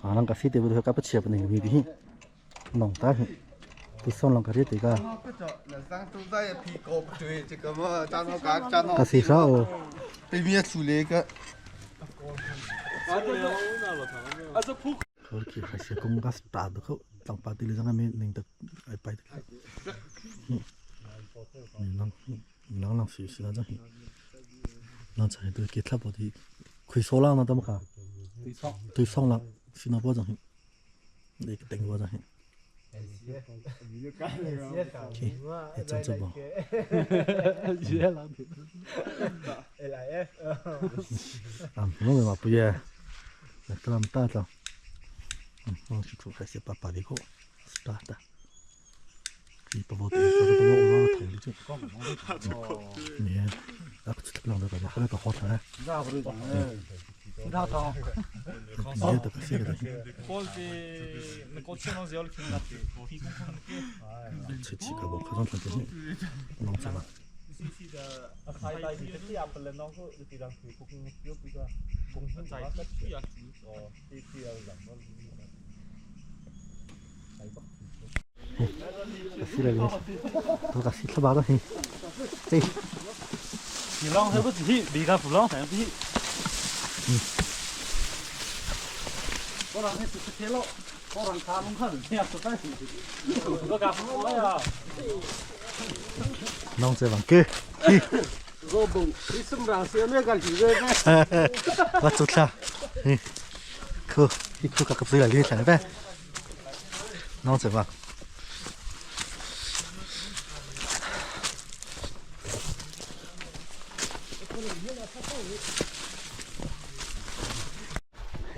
năng cà phê thì bây giờ các bác chia bên này đi nòng ta thì xong lòng cà phê thì cả cà phê sao被灭处理个。เขาคิดให้เสียกงกัสตาร์ดเขาตั้งปาร์ตี้เลยจังไม่หนึ่งตึกไอ้ไปตึกนี่น้องสื่อแล้วจังน้องใช้ตัวเกทับพอดีคุยโซล่านะตั้มค่ะตัวซ่องละสินะพอจังเด็กแต่งพอจังโอเคจังจะบอกน้องไม่มาปุยแต่กำลังตาจังน้องชุดใส่ปะปะดิโก้สตาร์ทที่ปะบอกตัวเราถ่ายดิจุเนี่ยแล้วก็ชุดกลางเลยก็เขาเรียกว่าฮอตนะเนี่ยแต่ก็เสียเลยเช็ดชีกับบอกเขาต้องทำตัวนี้น้องจะมาสิเลยตัวกัดสิสบายแล้วเฮ้ยจี你浪还不仔细，离开不浪还不仔细。我浪还是铁路，我浪卡龙看，这样实在是，我干不过呀。弄这玩意，我不，你什么样子没干几个呢？我做啥？可，你可搞个不来理想呗？弄这玩。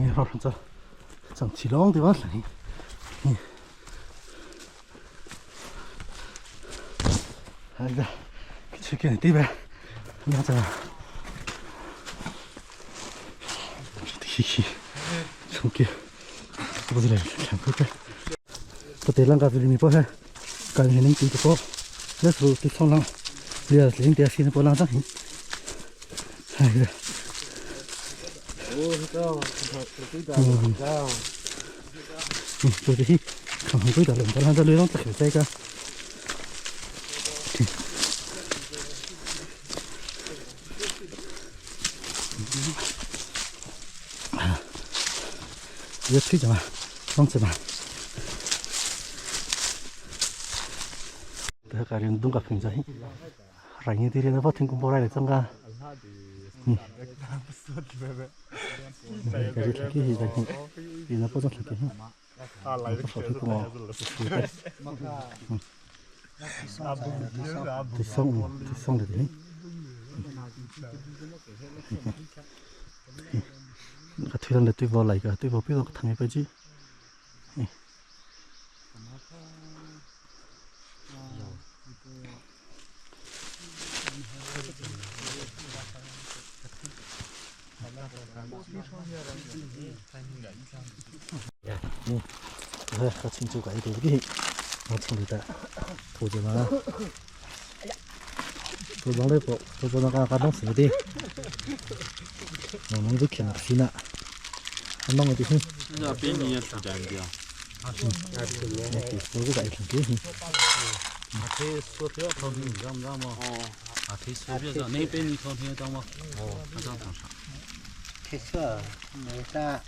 你好，这整起浪的往来，哎呀，去给你对呗，你看这，嘿，从给，不是来看看呗，不得让咖啡里面包开，干些能对着包，那时候对上浪，你要零点现在包浪上行，哎呀。tôi thì không biết là lần sau tôi lấy nó thử tay cơ giờ thuê cho mà không chờ mà tôi cả liền đúng gặp hình rồi rảnh như thế này nó phát sinh cũng bao lại được xong ra cái gì cái gì vậy thì nó có rất là cái nó có phải cái mò thì xong được đấy cái thuyền là tôi vào lại cả tôi vào biết cái thằng ấy phải chứ các 친구가 이렇게 맞습니다. 보지마. 도장을 도장가 가동 쓰디. 너무 좋게 납시나. 한 방에 드신. 나 비니야 주장이야. 보고가 이렇게. 앞에 수업이야 거기 잠잠 뭐. 앞에 수업이야. 내 비니 선생님 잠 뭐. 가장 당사. 됐어. 내가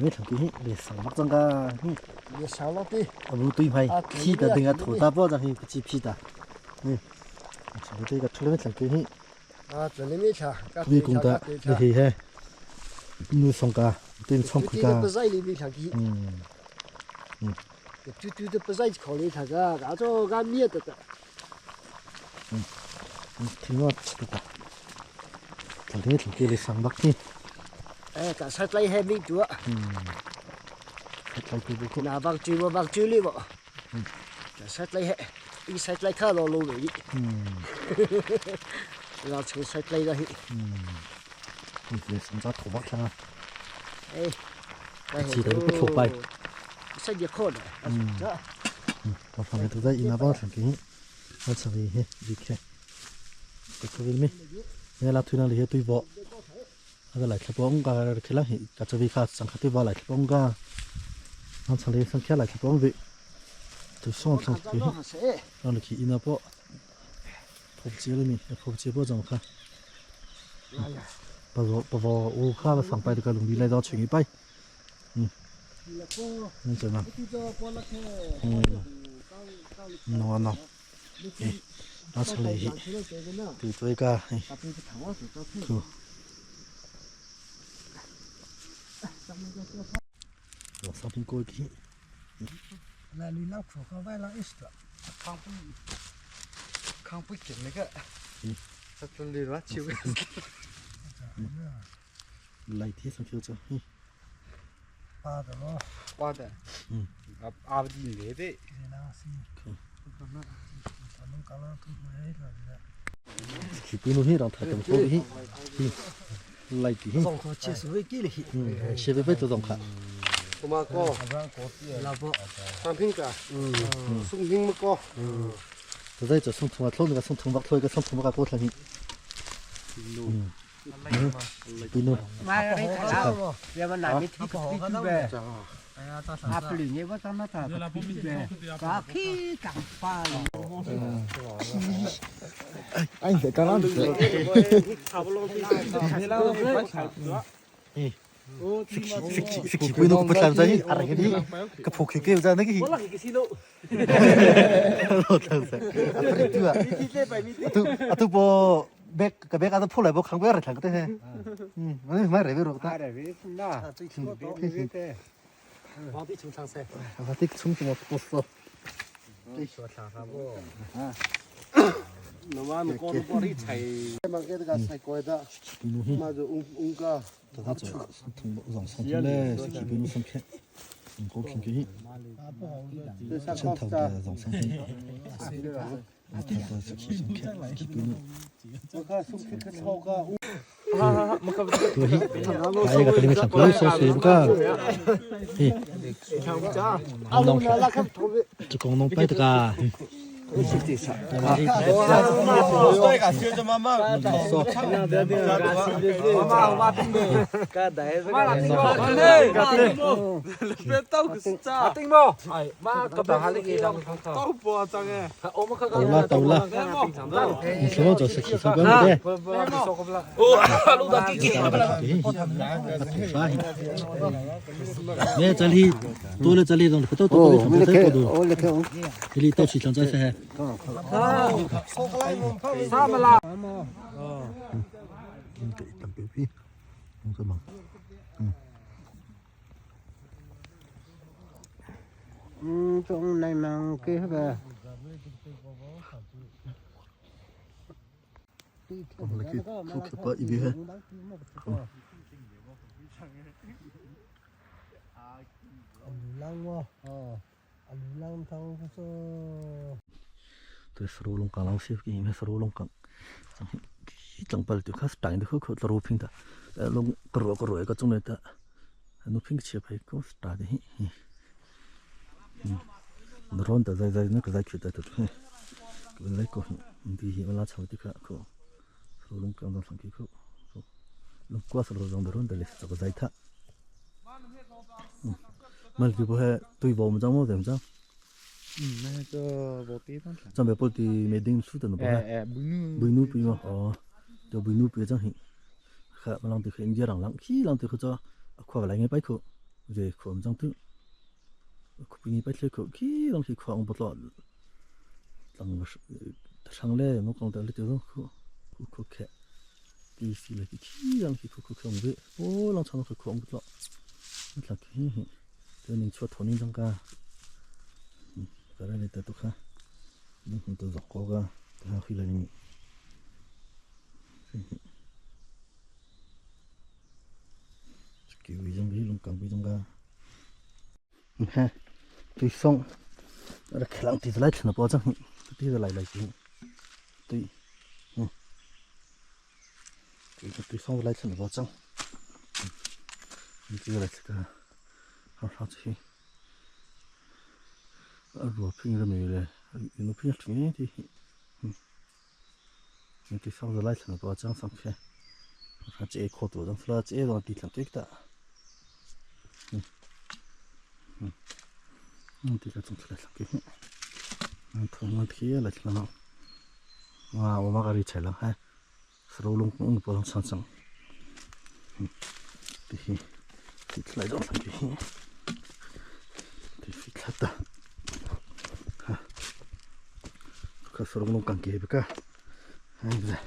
mấy thằng kia để sáng bắt răng ca Để sao nó đi. abu tui mai khi ta denga thổ ta bao rằng chi phi ta nè sáng đây cái thằng mấy thằng kia Cho nên mới chả. vì cũng ta thì he nuôi xong ca tên xong Cái ca nó bây giờ đi thằng kia. Cái tôi bây giờ khó lấy thằng cái cho cái miết được. thì nó được thằng kia để sáng bắt đi Cả sát lấy hết mình chúa. thằng kia cũng Nào bằng chưa đi bộ. Cả sát lấy hết. Đi sát lấy khá lâu lâu rồi đi. Rồi chúng sát lấy ra hết. để sáng ra thổ bắt chăng Ê. chỉ để cái thổ bay Sát việc khôn rồi. còn thằng này tôi thấy ina bao thằng kia nó sẽ về he đi kia cái cái gì này là thuyền này tôi vợ cái lại cái bóng cái là cái cho vi khác sang cái vợ lại cái bóng nó sang đây sang kia lại cái bóng vị tôi xong sang cái nó là cái ina bao phục chế lên mình phục chế bao giờ khác bao giờ ô khác là sang bay được cái lồng đi lại đó chuyển bay nên trời mà nó nó sang đây từ tôi cả thôi rồi sau khi coi kỹ Là đi lóc khổ không phải là ít rồi. Không biết chuyện này cái. Sắp chân đi đó chịu. lại thế sang kia cho Ba đó. Ba đó. 아버지 내대. chỉ cứ nói rằng thật tâm tôi hi lại thì hi Dòng khó chia sẻ với kia là sẽ với tôi dòng khác 고마워. 라보. 삼핑가. 숭핑 먹고. tôi thấy cho sông thùng thôi cái sông thùng bắc thôi cái sông thùng bắc có thành pinu Mai đây thả lao. Giờ mà làm cái thịt về. Apple nhé bắt nó thả thịt về. Cá khi cẳng pha. anh phải cao lắm pinu cũng phải làm gì à cái gì cái phục cái ra nó cái gì rồi thằng sao tu bộ bek cái bek ada phô lại bộ khang bek rồi thằng cái thế mấy rồi rồi ta 어디 중창세. à tích súng thì một số 너만 꼬리 꼬리 차이. 마켓가 살 거다. pinu hi 맞아. 웅가. tôi thấy cho sông thùng dòng sông thùng lên pinu sông kia có kinh cái chân thầu là dòng sông thùng thầu là sông kia pinu 뭐가 숨기게 서가. tôi hi cái cái này thằng cưới sông xuyên cả hi nông chỉ còn nông bay được à tàu la số cho sự số bên đây nè chân đi tôi là chân đi rồi tôi thằng tôi tôi cái đi tôi chỉ thằng chơi xe 사물라. tầm biểu phim không cơ bằng 좀 내면 그 해봐. còn là cái không kịp bơi gì hết 랑뭐 랑 타고서 tôi sờ lông càng lâu xíu cái mấy sờ lông càng chẳng bao nhiêu khác trải được không có rô pin ta lông cờ rô cái trong này ta nó pin chia phải có trải đấy nó rôn ta dây nó cái dây chuyện ta thôi cái lấy có đi hiện là cháu thì cả có sờ lông càng lâu sang cái có lông qua sờ lông rôn ta lấy cái dây thắt mà cái bộ hệ tôi vào một trong một điểm trong nè cho bộ tí thôi trong bé bột thì mấy đinh suốt rồi nó bảo bùi nụ bùi mà cho bùi nụ bùi chẳng hình khá mà làm từ khi giờ lặng khi làm từ khi cho khoa lại ngay bách khổ 이제 그 엄정도 그분이 빨리 그 기동시 그 엄보다 당거 상래 놓고 달리도 그렇게 이시를 기동시 그 경비 오랑 차는 그 엄보다 이렇게 되는 저 돈이 정가 그러니 또 가. 또 거가 다 휘라니 cái vị trong cái lồng cầm vị trong ga ha tuy xong là cái lăng thì lại nó bỏ ra tí là lại tuy tuy xong lại nó bỏ ra tí là cái how chứ ở vừa pin ra mình là nó pin chung thì tuy xong rồi lại nó bỏ ra xong cái nó chế khô tổ trong là chế rồi thì làm tuyệt ta thì cái trong cái là cái thường thì là cái nó mà cái chạy là ha sầu lông cũng bỏ sang sang thì lại đó là cái thì phải ta cái sầu lông càng kề bớt hay là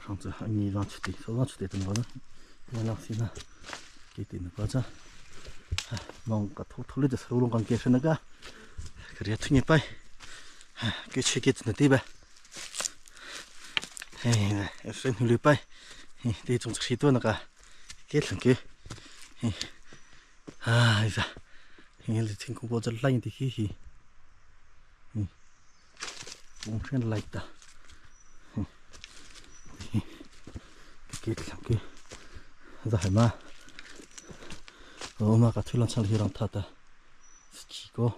xong rồi anh nhìn vào chút số vào chút từng đó nên là xin cái tiền nó ra mong cả thu lấy được số lượng con kia xem nữa cả cái thứ nhất bay cái chuyện kia nó đi bay này xem lưỡi bay đi trong cáiตัวnó cả cái thằng kia giờ hiện là thiên cũng bao giờ lạnh thì khi cũng sẽ lạnh ta cái thằng kia giải mà mà cả thuyền sang hiram thata chỉ có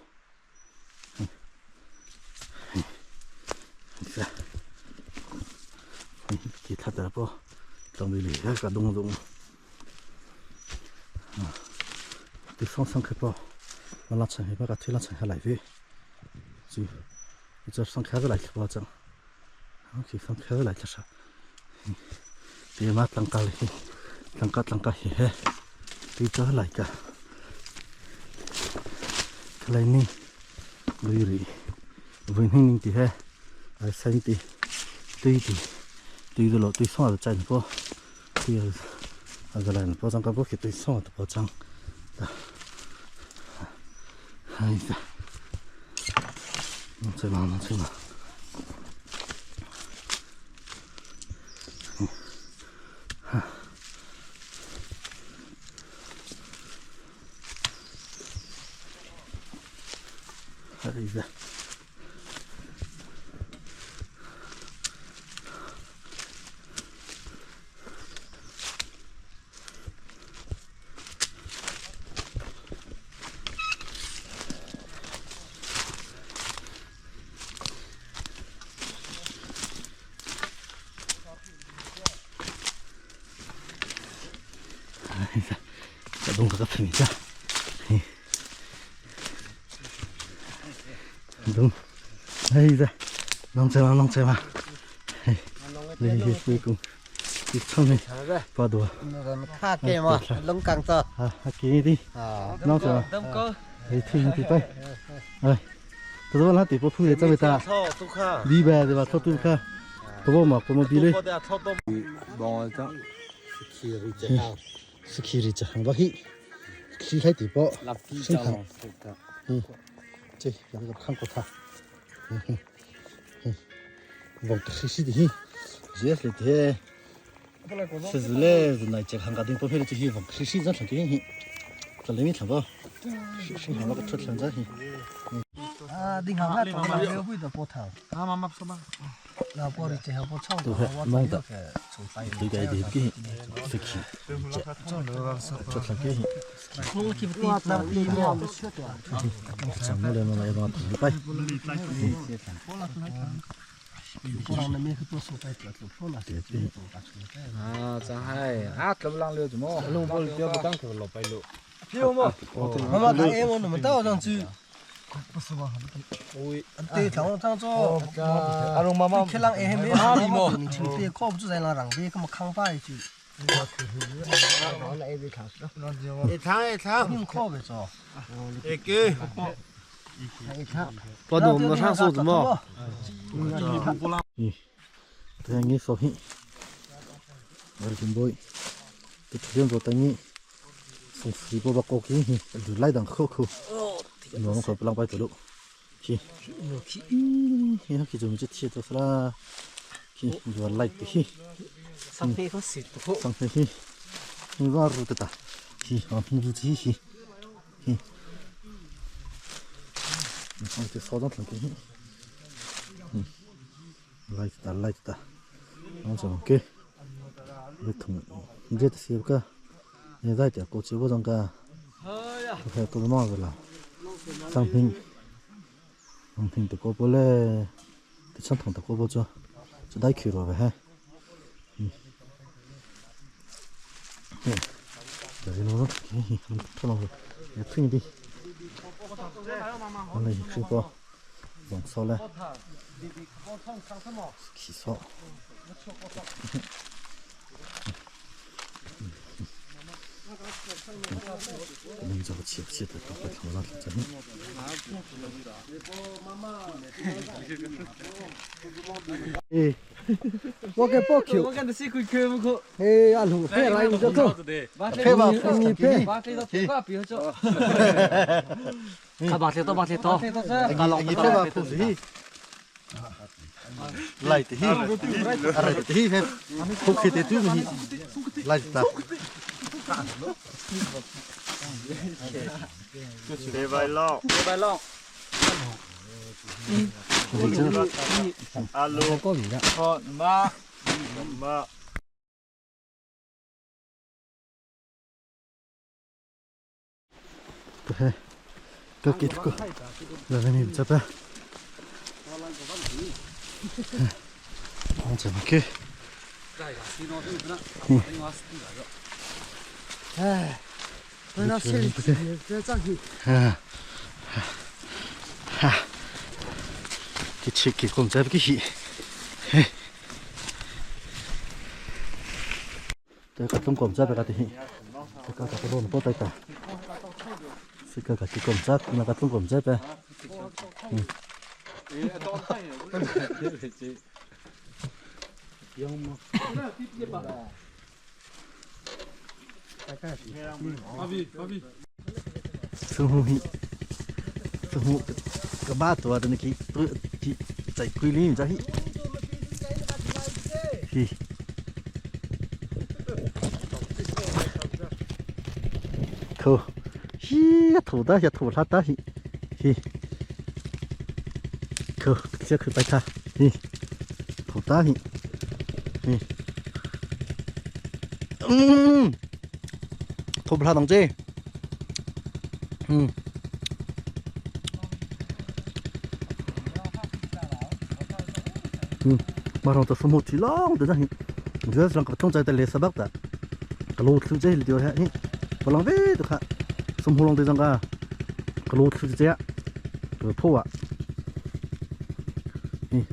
cái thata po trong đây là cả đông thì phong sang cái po mà làm sang cái cả thuyền sang lại vậy chứ giờ sang cái lại po chẳng khi sang cái lại chắc thì mà tăng ca hè thì cho lại cả cái này nè lưỡi rì với hình thì hè xanh thì tùy rồi tùy xong rồi chạy nó thì cái này nó trong cái bốc thì tùy xong rồi bỏ trong hay sao nó chơi mà đây ra đông các phần ra đúng đây ra nông chơi mà đây cuối cùng cái trong này vào đùa khác cái mà lông càng to cái đi nông chơi mà đây thì bay rồi tôi nói thì bố phu để cho người ta đi về thì vào thâu tu kha tôi mà có một đi lên bỏ cho security hàng bác hi khi hay thì bỏ sinh hàng chứ làm cái khăn của ta vòng cái gì đi dễ là thế sẽ là này chắc hàng cái điện thoại thì vòng cái gì rất là cái cái lấy thằng bao sinh hàng nó có chất lượng rất hi đinh hàng hát còn là vui được bộ thảo mà sao mà là bộ đi chơi bộ châu tôi mong được tôi cái gì cái security chất lượng cái không kịp đi làm đi mua chẳng có lên mà nó thằng bay orang namanya itu supaya telepon lah chẳng hay lắm lăng liêu chứ mò lung bol tiêu bút tăng kiểu lộc bay lộ tiêu mà mà các em nó mình tao rằng chứ ôi tê thằng cho lung mà khi lang em ấy đi mua mình chỉnh tê có chút gì là rằng đi có một khang phai chứ 把农那上手怎么？这样你说嘿，我准备，这这样做等你，从西部把高级嘿，就来当口口，农可不浪费走路，嘿，嘿，这种就贴着是啦，嘿，就来的嘿，上飞嘿，你玩儿的哒，嘿，啊，你自己嘿，嘿。我这烧上挺给，来的，我怎么给？你同，你这是个，你在这过去我怎个？还多么个了？商品的过不嘞，的传统的过不着，就带去了呗哈。这弄上，他弄个，也推的。我来这个用手嘞，起手，你这个起不起的都会看上真。哎，我给包球，我看到谁会开不可？哎，阿龙，快来你这走，开吧，你开。他把这刀，你开吧，不是。来的，来的，不开的对不起，来的。别摆浪，阿鲁，过敏的。好，妈。对，都给这个，来你这边。我怎么给？哎，那这里这上去。cái chiếc cái con dép cái gì, đây cái tông con dép cái gì, cái cái đồ nó bớt tay cả, cái con dép là cái tông con dép đây, sương hù cái ba tuổi đó này chị chạy quy lý ra hi thô hi thô ta thô lát ta hi thô sẽ khởi bài ta hi thô ta hi thô lát đồng chí mà rồi tôi phải một tí lâu để ra hiện giờ rằng có trong trái tay lấy sa bắc ta cái lô thứ gì điều này và lòng về được hả sum hồ lòng để rằng cái lô thứ gì á rồi phô à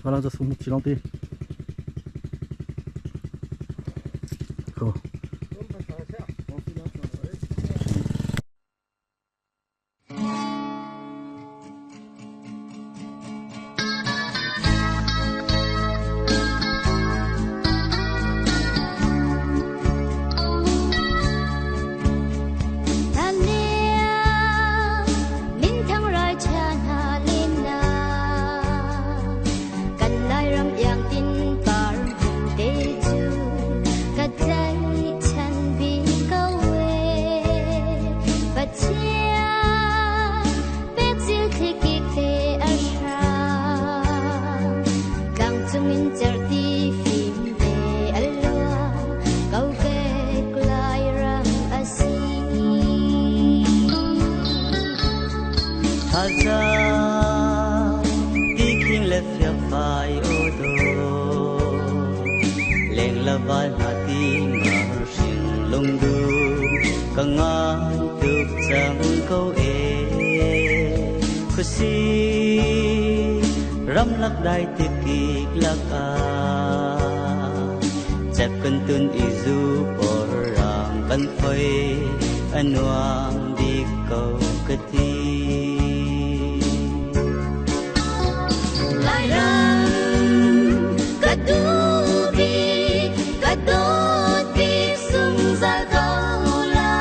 và lòng cho sum một tí lòng đi ram lak dai ti ki lak a chep kun tun izu po lần phơi anh hoàng đi cầu cái thi lại răng cất đu đi sung ra cầu la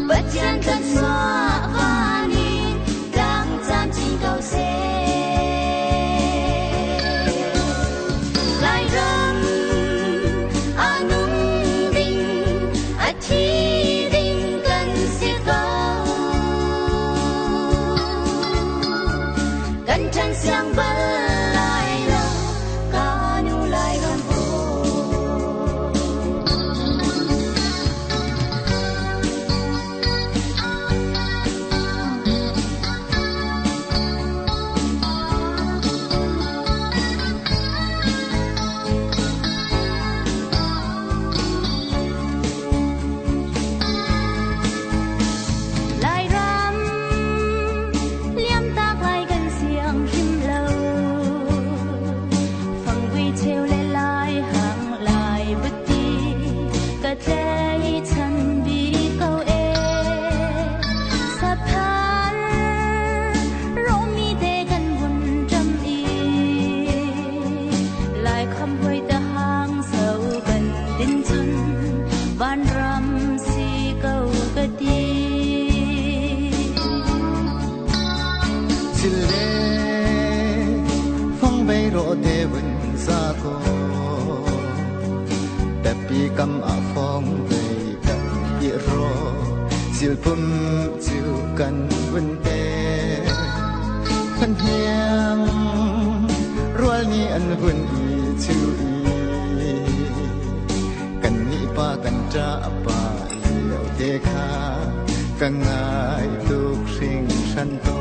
bất chân cất xóa và đi đang gian trên cầu xe lại răng anung ding achi ding kan si cầu kan chan siang bal lại lo ca nu lại gần vô lại ram liam tác lại gần xiang rim lâu phẳng quy treo lên lại hàng lại bất đi cả thế chân bị câu e sa phan romi de gần buồn trăm y lại khăm hơi ta hàng sâu gần đến chân ban ram si câu cái đi Sile phong bay ro de vun sa ko tapi kam a phong bay kan i ro sil pum chiu kan vun te khan hiang rual ni an vun i chiu i kan ni pa kan tra pa leo te kha kan ngai tu sing san to